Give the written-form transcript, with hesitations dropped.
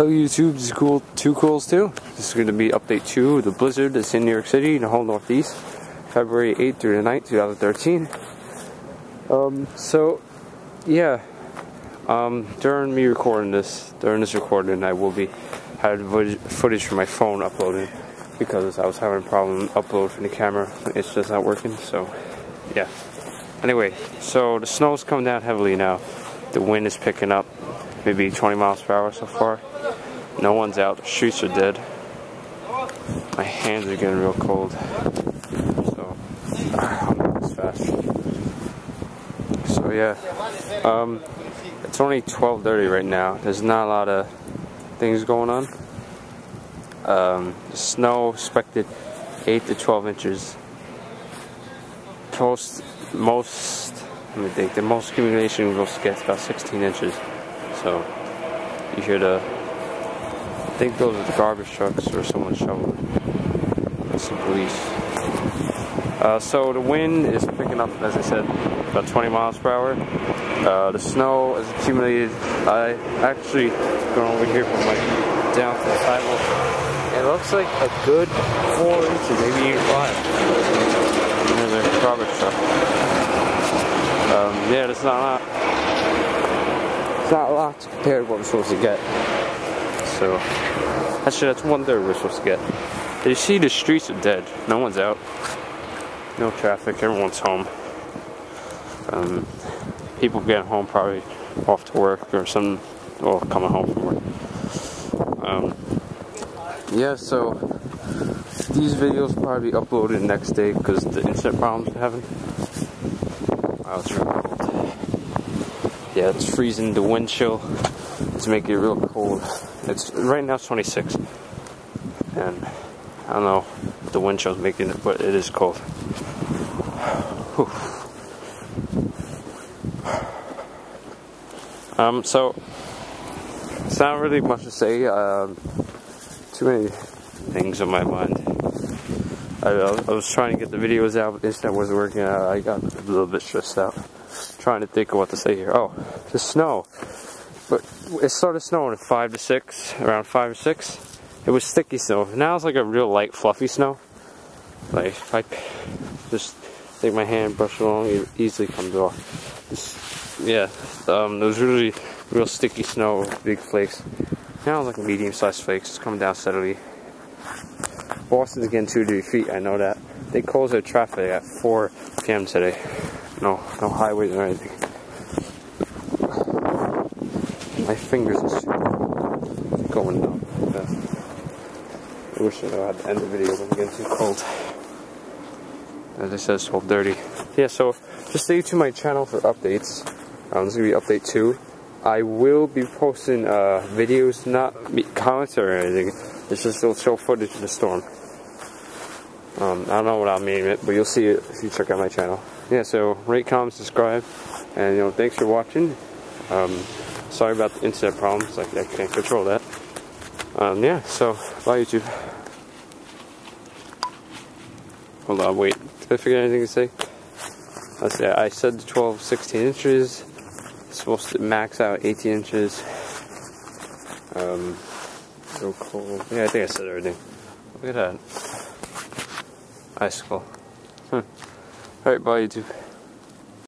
Hello YouTube, this is cool. Two Cools too. This is going to be update 2 of the blizzard that's in New York City in the whole Northeast, February 8th through the 9th, 2013. During me recording this, recording, I will be having footage from my phone uploading because I was having a problem uploading from the camera. It's just not working. So, yeah. Anyway, so the snow's coming down heavily now. The wind is picking up, maybe 20 miles per hour so far. No one's out. The streets are dead. My hands are getting real cold. So, I'll make this fast. So yeah, it's only 12:30 right now. There's not a lot of things going on. The snow expected 8 to 12 inches. The most accumulation we're supposed to get is about 16 inches. So you hear I think those are the garbage trucks or someone shoveling. That's the police. So the wind is picking up, as I said, about 20 miles per hour. The snow is accumulated. I actually going over here from down to the sidewalk. It looks like a good 4 inches, maybe even 5. And there's a garbage truck. Yeah, it's not a lot compared to what we're supposed to get. So, actually, that's 1/3 we're supposed to get. You see, the streets are dead. No one's out. No traffic. Everyone's home. People getting home probably off to work or something, or coming home from work. Yeah, so these videos will probably be uploaded the next day because the internet problems we're having. Wow, it's real cold. Yeah, it's freezing. The wind chill is making it real cold. Right now it's 26, and I don't know what the wind chill's making it, but it is cold. Whew. So it's not really much to say. Too many things on my mind. I was trying to get the videos out, but the internet wasn't working. I got a little bit stressed out trying to think of what to say here. Oh, the snow. But it started snowing at 5 to 6, around 5 or 6. It was sticky snow. Now it's like a real light, fluffy snow. Like if I just take my hand, brush it along, it easily comes off. It was really real sticky snow with big flakes. Now it's like medium-sized flakes. It's coming down steadily. Boston's getting 2 to 3 feet. I know that. They closed their traffic at 4 p.m. today. No highways or anything. My fingers are going numb. I wish I had to end the video, but I'm getting too cold. As I said, it's 12:30. Yeah, so just stay tuned to my channel for updates. This is going to be update 2. I will be posting videos, not comments or anything. It's just it'll show footage of the storm. I don't know what I'll name it, but you'll see it if you check out my channel. Yeah, so rate, comment, subscribe, and thanks for watching. Sorry about the internet problems, I can't control that. Yeah, so bye YouTube. Hold on, wait. Did I figure anything to say? Let's see, I said 12, 16 inches. It's supposed to max out 18 inches. So cold. Yeah, I think I said everything. Look at that. Icicle. Alright, bye YouTube.